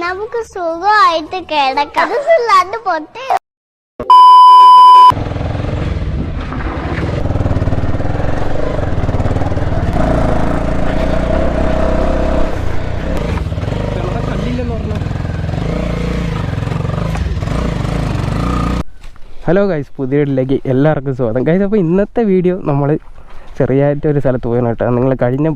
നമുക്ക് സുഖമായിട്ട് കിടക്കാം. പൊട്ടി ഹലോ ഗൈസ്, പുതിയ വീട്ടിലേക്ക് എല്ലാവർക്കും സ്വാഗതം. ഗൈസ്, അപ്പോൾ ഇന്നത്തെ വീഡിയോ നമ്മൾ ചെറിയായിട്ടൊരു സ്ഥലത്ത് പോകണം കേട്ടോ. നിങ്ങൾ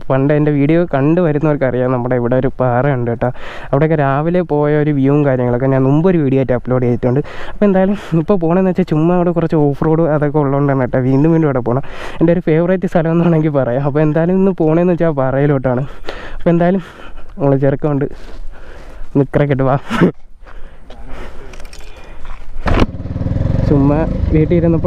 പണ്ട് എൻ്റെ വീഡിയോ കണ്ടു വരുന്നവർക്കറിയാം, നമ്മുടെ ഇവിടെ ഒരു പാറ ഉണ്ട് കേട്ടോ. അവിടെയൊക്കെ രാവിലെ പോയ ഒരു വ്യൂവും കാര്യങ്ങളൊക്കെ ഞാൻ മുമ്പൊരു വീഡിയോ ആയിട്ട് അപ്ലോഡ് ചെയ്തിട്ടുണ്ട്. അപ്പോൾ എന്തായാലും ഇപ്പോൾ പോകണമെന്ന് വെച്ചാൽ ചുമ്മാ അവിടെ കുറച്ച് ഓഫ് റോഡ് അതൊക്കെ ഉള്ളതുകൊണ്ടാണ് കേട്ടോ വീണ്ടും അവിടെ പോകണം. എൻ്റെ ഒരു ഫേവറേറ്റ് സ്ഥലം എന്ന് വേണമെങ്കിൽ പറയാം. അപ്പോൾ എന്തായാലും ഇന്ന് പോകണമെന്ന് വെച്ചാൽ പാറയിലോട്ടാണ്. അപ്പോൾ എന്തായാലും നമ്മൾ ചെറുക്കമുണ്ട്, നിക്കറൊക്കെ വാ. ചുമ്മാ വീട്ടിലിരുന്ന്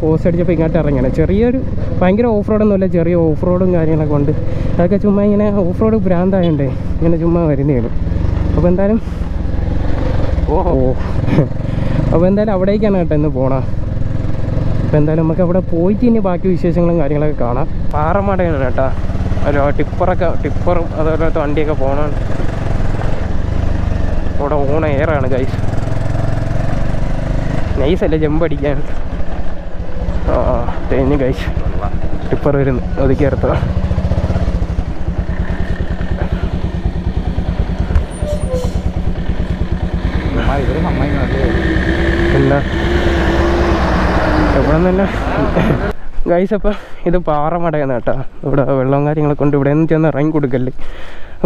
പോസ്റ്റ് അടിച്ചപ്പോൾ ഇങ്ങോട്ട് ഇറങ്ങിയാണ്. ചെറിയൊരു ഭയങ്കര ഓഫ് റോഡൊന്നുമില്ല, ചെറിയ ഓഫ് റോഡും കാര്യങ്ങളൊക്കെ ഉണ്ട്. അതൊക്കെ ചുമ്മാ ഇങ്ങനെ ഓഫ് റോഡ് ഭ്രാന്തായതുകൊണ്ടേ ഇങ്ങനെ ചുമ്മാ വരുന്നതാണ്. അപ്പോൾ എന്തായാലും അപ്പോൾ എന്തായാലും അവിടേക്കാണ് കേട്ടോ ഇന്ന് പോകണം. അപ്പോൾ എന്തായാലും നമുക്ക് അവിടെ പോയിട്ട് ഇനി ബാക്കി വിശേഷങ്ങളും കാര്യങ്ങളൊക്കെ കാണാം. പാറമടയാണ് കേട്ടോ, ഒരു ടിപ്പറും അതുപോലത്തെ വണ്ടിയൊക്കെ പോകണം. അവിടെ ഓൺ എയറാണ് ഗൈസ്, നൈസല്ലേ ജമ്പടിക്കാൻ. തേഞ്ഞ് കഴിച്ച് ടിപ്പർ വരുന്നു, ഒതുക്കി എടുത്തോ. പിന്നെ എവിടെ നിന്നല്ല ഗൈസ്. അപ്പം ഇത് പാറമടയാണ് കേട്ടോ. ഇവിടെ വെള്ളവും കാര്യങ്ങളൊക്കെ കൊണ്ട് ഇവിടെ നിന്ന് ചെന്ന് ഇറങ്ങി കൊടുക്കല്ലേ.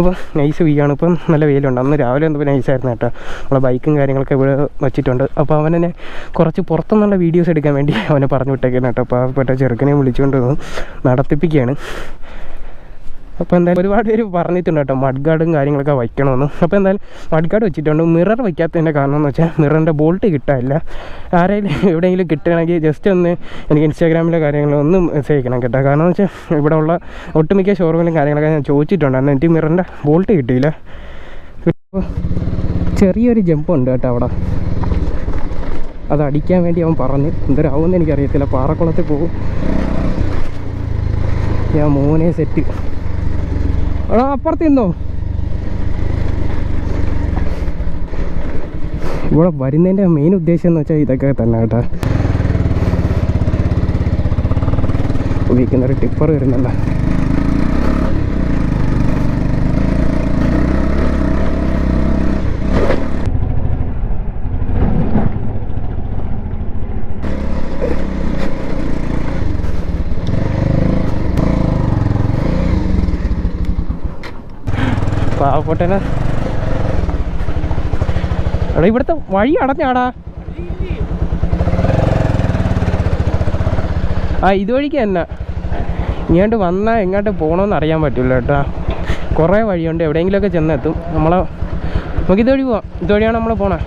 അപ്പോൾ നൈസ് വീയാണ്. ഇപ്പം നല്ല വെയിലുണ്ട്. അന്ന് രാവിലെ ഒന്നും നൈസായിരുന്നു കേട്ടോ. നമ്മളെ ബൈക്കും കാര്യങ്ങളൊക്കെ ഇവിടെ വെച്ചിട്ടുണ്ട്. അപ്പോൾ അവനെ കുറച്ച് പുറത്തുനിന്നുള്ള വീഡിയോസ് എടുക്കാൻ വേണ്ടി അവനെ പറഞ്ഞു വിട്ടേക്കാണ് കേട്ടോ. പാവപ്പെട്ട ചെറുക്കനെ വിളിച്ചുകൊണ്ട് നടത്തിപ്പിക്കുകയാണ്. അപ്പോൾ എന്തായാലും ഒരുപാട് പേര് പറഞ്ഞിട്ടുണ്ട് കേട്ടോ മഡ് ഗാർഡും കാര്യങ്ങളൊക്കെ വയ്ക്കണമെന്ന്. അപ്പോൾ എന്തായാലും മഡ് ഗാർഡ് വെച്ചിട്ടുണ്ട്. മിറർ വയ്ക്കാത്തതിൻ്റെ കാരണം എന്ന് വെച്ചാൽ മിററിൻ്റെ ബോൾട്ട് കിട്ടാനില്ല. ആരെങ്കിലും എവിടെയെങ്കിലും കിട്ടുകയാണെങ്കിൽ ജസ്റ്റ് ഒന്ന് എനിക്ക് ഇൻസ്റ്റാഗ്രാമിലെ കാര്യങ്ങളൊന്ന് മെസ്സേജ് അയക്കണം കേട്ടോ. കാരണം എന്ന് വെച്ചാൽ ഇവിടെ ഉള്ള ഒട്ടുമിക്ക ഷോറൂമിലും കാര്യങ്ങളൊക്കെ ഞാൻ ചോദിച്ചിട്ടുണ്ട്. അന്ന് എനിക്ക് മിററിൻ്റെ ബോൾട്ട് കിട്ടിയില്ല. ചെറിയൊരു ജമ്പുണ്ട് കേട്ടോ അവിടെ, അത് അടിക്കാൻ വേണ്ടി അവൻ പറഞ്ഞ്. എന്തോരാവുമെന്ന് എനിക്കറിയത്തില്ല. പാറക്കുളത്തിൽ പോകും ഞാൻ. മോനെ സെറ്റ് എടാ, അപ്പുറത്ത് നിന്നോ. ഇവിടെ വരുന്നതിൻ്റെ മെയിൻ ഉദ്ദേശം എന്ന് വെച്ചാൽ ഇതൊക്കെ തന്നെ കേട്ടോ. ഉപയോഗിക്കുന്നൊരു ടിപ്പർ വരുന്നല്ല. പാവപ്പെട്ടന എടാ, ഇവിടുത്തെ വഴി അടഞ്ഞാടാ. ഇതുവഴിക്ക് തന്നെ ഇങ്ങോട്ട് വന്നാൽ എങ്ങോട്ട് പോകണമെന്ന് അറിയാൻ പറ്റില്ല കേട്ടോ. കുറേ വഴിയുണ്ട്, എവിടെയെങ്കിലുമൊക്കെ ചെന്നെത്തും. നമുക്ക് ഇതുവഴി പോവാം. ഇതുവഴിയാണ് നമ്മൾ പോണേ.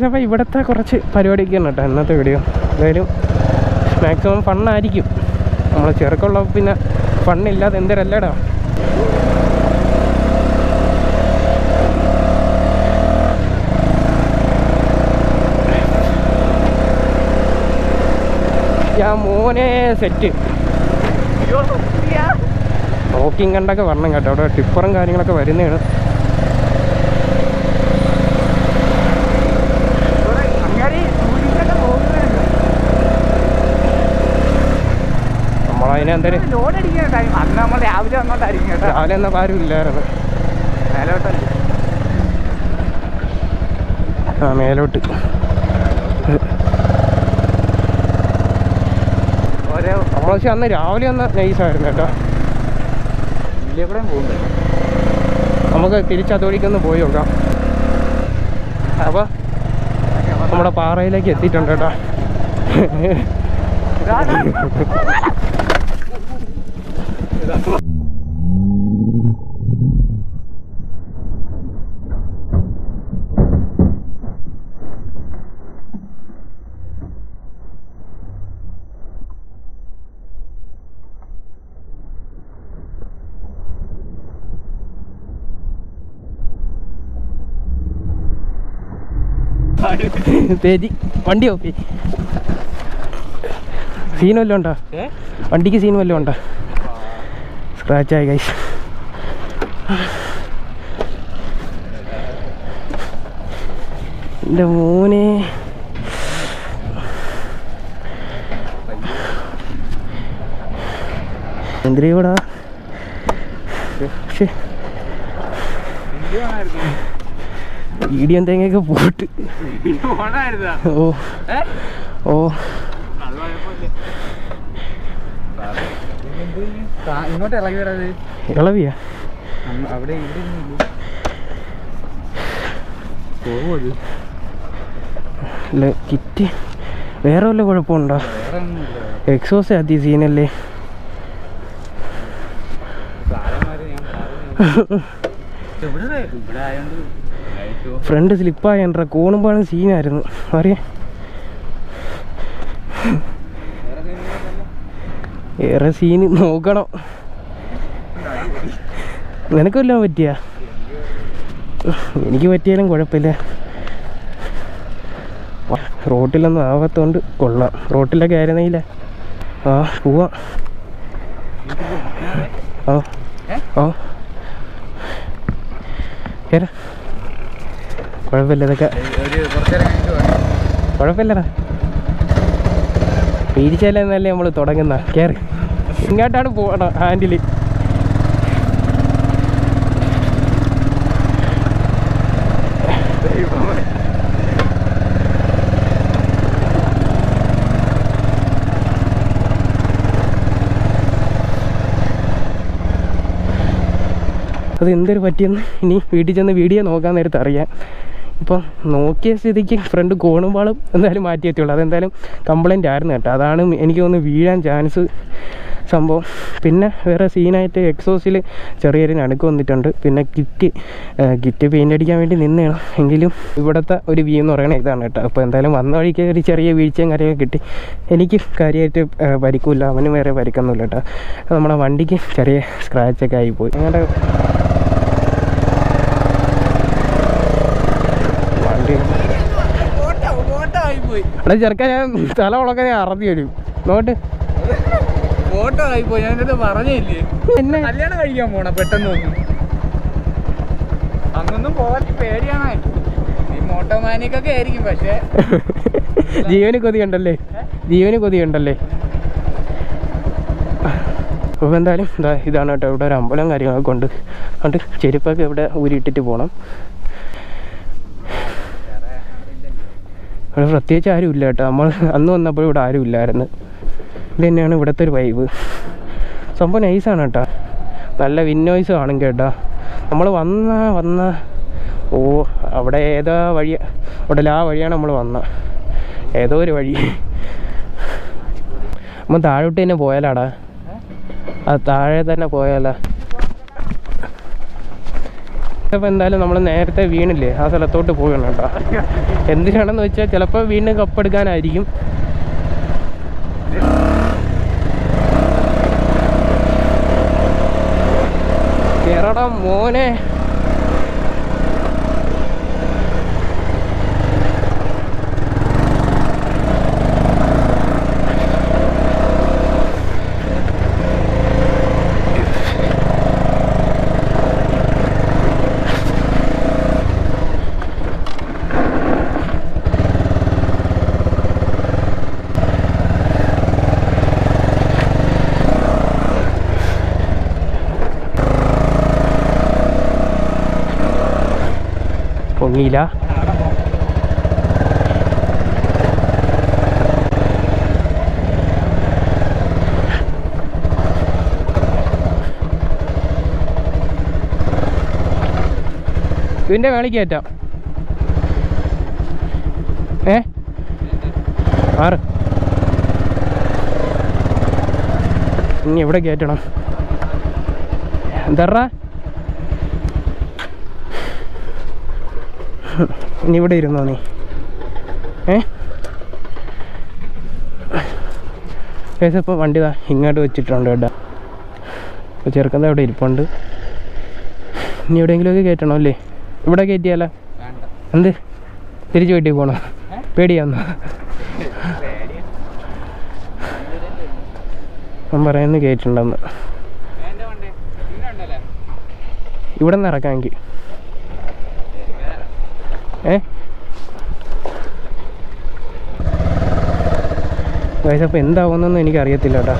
അപ്പോൾ ഇവിടുത്തെ കുറച്ച് പരിപാടിയൊക്കെയാണ് കേട്ടോ ഇന്നത്തെ വീഡിയോ. എന്തായാലും മാക്സിമം ഫണ്ണായിരിക്കും. നമ്മൾ ചെറുക്കമുള്ള പിന്നെ ഫണ്ണില്ലാതെ എന്തരല്ലേടാ. ഞാൻ മോനെ സെറ്റ് നോക്കിങ് കണ്ടൊക്കെ വരണം കേട്ടോ. അവിടെ ടിപ്പറും കാര്യങ്ങളൊക്കെ വരുന്നതാണ്. നമ്മളതിനെ എന്തായാലും രാവിലെ എന്നാൽ ആരും ഇല്ലായിരുന്നു. മേലോട്ട് നമ്മൾ പക്ഷെ അന്ന് രാവിലെ ഒന്ന് നൈസായിരുന്നു കേട്ടോ. നമുക്ക് തിരിച്ചതോടിക്കൊന്ന് പോയി നോക്കാം. അപ്പോൾ നമ്മുടെ പാറയിലേക്ക് എത്തിയിട്ടുണ്ട് കേട്ടോ. തേജി വണ്ടി ഓക്കെ. സീൻ വല്ലതും ഉണ്ടോ വണ്ടിക്ക്? സീൻ വല്ലതും ഉണ്ടോ? സ്ക്രാച്ചായി ഗൈസ്. എൻ്റെ മോനെ എന്തിനാ പക്ഷേ വീഡിയോ എന്തെങ്കിലൊക്കെ പോട്ട് ഓ ഓ ഇങ്ങോട്ട് ഇളകി വരാത് ഇളവിയാ അവിടെ അല്ല കിറ്റ് വേറെ വല്ല കുഴപ്പമുണ്ടോ? എക്സോസ് അതി സീനല്ലേ. ഫ്രണ്ട് സ്ലിപ്പായണ്ട കോണുമ്പോഴും സീനായിരുന്നു അറിയാം. വേറെ സീന് നോക്കണം. നിനക്ക് വല്ലതും പറ്റിയ? എനിക്ക് പറ്റിയാലും കുഴപ്പമില്ല. റോട്ടിലൊന്നും ആവാത്തോണ്ട് കൊള്ളാം. റോട്ടിലൊക്കെ ആയിരുന്നില്ല. ആ പോവാം. ഓ ഓ കേറ. കുഴപ്പമില്ല, ഇതൊക്കെ കുഴപ്പമില്ലടാ. പിരിച്ചാലെന്നല്ലേ നമ്മൾ തുടങ്ങുന്ന. കയറി ഇങ്ങോട്ടാണ് പോകണം ഹാൻഡിൽ. അത് എന്തൊരു പറ്റിയെന്ന് ഇനി വീട്ടിൽ ചെന്ന് വീഡിയോ നോക്കാൻ നേരത്ത് അറിയാം. ഇപ്പം നോക്കിയ സ്ഥിതിക്ക് ഫ്രണ്ട് കോണുമ്പാളും എന്തായാലും മാറ്റി എത്തിയുള്ളൂ. അതെന്തായാലും കംപ്ലൈൻ്റ് ആയിരുന്നു കേട്ടോ. അതാണ് എനിക്ക് തോന്നുന്നു വീഴാൻ ചാൻസ് സംഭവം. പിന്നെ വേറെ സീനായിട്ട് എക്സോസിൽ ചെറിയൊരു നടുക്ക് വന്നിട്ടുണ്ട്. പിന്നെ കിറ്റ് പെയിൻ്റ് അടിക്കാൻ വേണ്ടി നിന്നതാണ്. എങ്കിലും ഇവിടുത്തെ ഒരു വ്യൂ എന്ന് പറയുന്നത് ഇതാണ് കേട്ടോ. അപ്പോൾ എന്തായാലും വന്ന വഴിക്ക് ഒരു ചെറിയ വീഴ്ചയും കാര്യമൊക്കെ കിട്ടി. എനിക്ക് കാര്യമായിട്ട് പരിക്കില്ല, അവന് വേറെ പരിക്കൊന്നുമില്ല കേട്ടോ. നമ്മുടെ വണ്ടിക്ക് ചെറിയ സ്ക്രാച്ചൊക്കെ ആയിപ്പോയി. അങ്ങനെ അവിടെ ചെറുക്കാൻ ഞാൻ തല ഉളക്കാൻ ഞാൻ അറഞ്ഞു വരും. നോട്ട് ഫോട്ടോ ആയിപ്പോയി. ഞാൻ പറഞ്ഞില്ലേ എന്നെ കല്യാണം കഴിക്കാൻ പോണ പെട്ടെന്ന് അങ്ങൊന്നും പോകാൻ പേടിയാണ്. ഈ മോട്ടോമാനിക്കൊക്കെ ആയിരിക്കും. പക്ഷേ ജീവന് കൊതിയുണ്ടല്ലേ, ജീവന് കൊതിയുണ്ടല്ലേ. അപ്പോൾ എന്തായാലും ഇതാണ് കേട്ടോ. ഇവിടെ ഒരു അമ്പലം കാര്യങ്ങളൊക്കെ ഉണ്ട്. അതുകൊണ്ട് ചെരുപ്പൊക്കെ ഇവിടെ ഊരിയിട്ടിട്ട് പോകണം. ഇവിടെ പ്രത്യേകിച്ച് ആരും ഇല്ല കേട്ടോ. നമ്മൾ അന്ന് വന്നപ്പോൾ ഇവിടെ ആരും ഇല്ലായിരുന്നു. ഇത് തന്നെയാണ് ഇവിടുത്തെ ഒരു വൈബ്. സംഭവം നൈസാണ് കേട്ടോ. നല്ല വിന്നോയ്സ് കാണും കേട്ടോ. നമ്മൾ വന്ന ഓ അവിടെ ഏതോ വഴി, അവിടെ ആ വഴിയാണ് നമ്മൾ ഏതോ ഒരു വഴി. നമ്മൾ താഴോട്ട് തന്നെ പോയാലാടാ. അത് താഴെ തന്നെ പോയാലാ. അപ്പോൾ എന്തായാലും നമ്മൾ നേരത്തെ വീണില്ലേ ആ സ്ഥലത്തോട്ട് പോകണം കേട്ടോ. എന്തിനാണെന്ന് വെച്ചാൽ ചിലപ്പോൾ വീണ്ടും കപ്പെടുക്കാനായിരിക്കും. കേരളം മോനെ. പൊങ്ങിയില്ല. ഇതിൻ്റെ മേളിൽ കയറ്റാം. 6 ഇനി എവിടെ കയറ്റണം? എന്താ ഇനി ഇവിടെ ഇരുന്നോ നീ? ഇപ്പോൾ വണ്ടി ഇങ്ങോട്ട് വെച്ചിട്ടുണ്ട് കേട്ടോ. ഇപ്പോൾ ചെറുക്കന്ത അവിടെ ഇരിപ്പുണ്ട്. ഇനി എവിടെയെങ്കിലുമൊക്കെ കയറ്റണം അല്ലേ? ഇവിടെ കയറ്റിയാലോ? എന്ത് തിരിച്ചു വീട്ടിൽ പോകണോ? പേടിയാന്നോ? ഞാൻ പറയുന്നത് കയറ്റുണ്ടെന്ന്. ഇവിടെ നിന്ന് ഇറക്കാമെങ്കിൽ ഗൈസ് അപ്പോൾ എന്താവുമെന്നൊന്നും എനിക്കറിയത്തില്ല കേട്ടോ.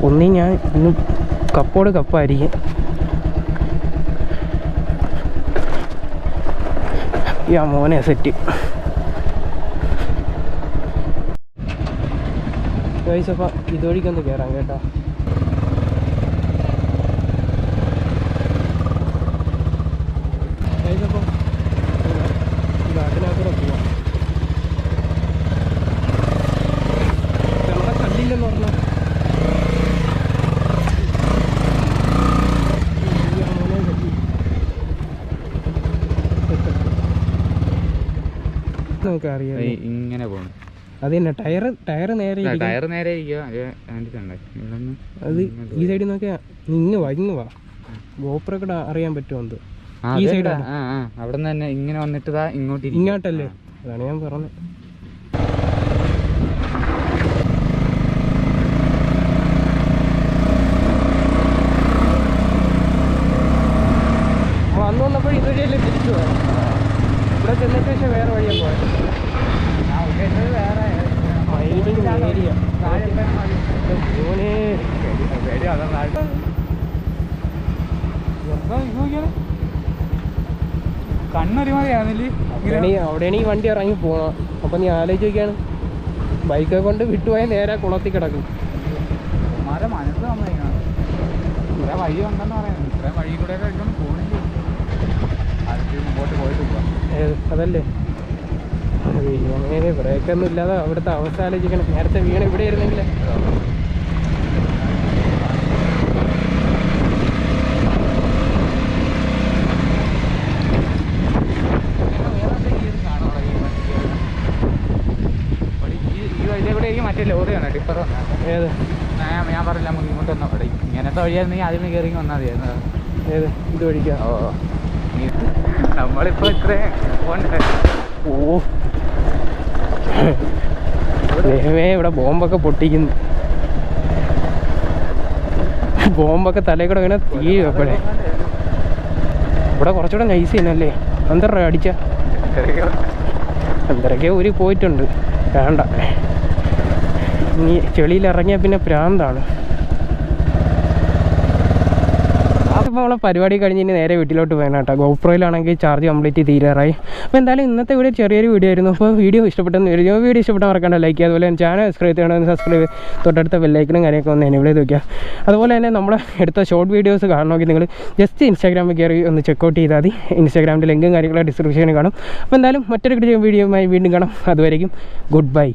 ഒന്നീ ഞാൻ ഇന്ന് കപ്പോട് കപ്പായിരിക്കും. മോനെ സെറ്റ് ഗൈസ്. അപ്പോൾ ഇതുവഴിക്കൊന്ന് കയറാം കേട്ടോ. ഗൈസ് അപ്പോൾ അതിനകത്തൂടെ പോവാം. നമ്മളെ കല്ലില്ലെന്ന് പറഞ്ഞു. നമുക്ക് അറിയാം ഇങ്ങനെ പോകണം. അത് തന്നെ ടയർ നേരെ ടയർ നേരെ അത് ഈ സൈഡിൽ നോക്കിയാ ഇങ്ങ് വാ ഗോപ്രോ ഒക്കെ അറിയാൻ പറ്റുമോ എന്തോ. ഈ സൈഡ് അവിടെ നിന്ന് തന്നെ ഇങ്ങനെ വന്നിട്ട് ഇങ്ങോട്ടല്ലേ? അതാണ് ഞാൻ പറഞ്ഞത്. അന്ന് വന്നപ്പോൾ ഇതുവഴിയല്ലേ തിരിച്ചു പോയത്. ഇവിടെ ചെന്നിട്ട് പക്ഷേ വേറെ വഴിയാണ് പോയത്. ഏരിയ അവിടെയാണ് ഈ വണ്ടി ഇറങ്ങി പോകണം. അപ്പം നീ ആലോചിച്ച് നോക്കിയാണ് ബൈക്കൊക്കെ കൊണ്ട് വിട്ടുപോയാൽ നേരെ കുളത്തിൽ കിടക്കും. മനസ്സ് വന്നിരിക്കണം. ഇത്ര വഴി ഉണ്ടെന്ന് പറയുന്നത്. ഇത്ര വഴി കൂടെ പോകണമെങ്കിൽ മുമ്പോട്ട് പോയിട്ട് പോകാം. അതല്ലേ അങ്ങനെ ബ്രേക്കൊന്നും ഇല്ലാതെ അവിടുത്തെ അവസ്ഥ ആലോചിക്കണം. നേരത്തെ വീണ് ഇവിടെ ഇരുന്നെങ്കിൽ ഈ വഴിയിലെ കൂടെ എനിക്ക് മറ്റേ ലോറിയാണ് ടിപ്പർ വന്നത്. ഏത് ഞാൻ പറഞ്ഞില്ല ഇങ്ങോട്ട് വന്നാൽ അവിടെ ഇങ്ങനത്തെ വഴിയായിരുന്നെങ്കിൽ ആദ്യമേ കയറി വന്നാൽ മതിയായിരുന്നു. ഏത് ഇത് വഴിക്കാം. നമ്മളിപ്പോൾ ഇത്ര ഓ ഇവിടെ ബോംബൊക്കെ പൊട്ടിക്കുന്നു. ബോംബൊക്കെ തലയിൽ കൂടെ വീണ തീ എപ്പോഴേ. ഇവിടെ കുറച്ചുകൂടെ നൈസ് തന്നെയല്ലേ? എന്തര അടിച്ച എന്തരൊക്കെ ഊരി പോയിട്ടുണ്ട്. വേണ്ട, ഇനി ചെളിയിൽ ഇറങ്ങിയാൽ പിന്നെ പ്രാന്താണ്. അപ്പോൾ നമ്മളെ പരിപാടി കഴിഞ്ഞ് ഇനി നേരെ വീട്ടിലോട്ട് പോകണം കേട്ടോ. ഗോപ്രോയിലാണെങ്കിൽ ചാർജ് കംപ്ലീറ്റ് തീരാറായി. അപ്പോൾ എന്തായാലും ഇന്നത്തെ വീഡിയോ ചെറിയൊരു വീഡിയോ ആയിരുന്നു. അപ്പോൾ വീഡിയോ ഇഷ്ടപ്പെട്ടെന്ന് വരും. വീഡിയോ ഇഷ്ടപ്പെട്ടാൽ മറക്കണ്ട ലൈക്ക് ചെയ്യുക. അതുപോലെ ചാനൽ സബ്സ്ക്രൈബ് ചെയ്യണമെന്ന് സബ്സ്ക്രൈബ് തൊട്ടടുത്ത ബെല്ലൈക്കനും കാര്യമൊക്കെ ഒന്ന് എനേബിൾ ചെയ്ത് വയ്ക്കുക. അതുപോലെ തന്നെ നമ്മുടെ എടുത്ത ഷോർട്ട് വീഡിയോസ് കാണണമെങ്കിൽ നിങ്ങൾ ജസ്റ്റ് ഇൻസ്റ്റാഗ്രാമിൽ കയറി ഒന്ന് ചെക്കൗട്ട് ചെയ്താൽ മതി. ഇൻസ്റ്റാഗ്രാമിൻ്റെ ലിങ്കും കാര്യങ്ങളും ഡിസ്ക്രിപ്ഷനിൽ കാണും. അപ്പോൾ എന്തായാലും മറ്റൊരു വീഡിയോയുമായി വീണ്ടും കാണാം. അതുവരെയും ഗുഡ് ബൈ.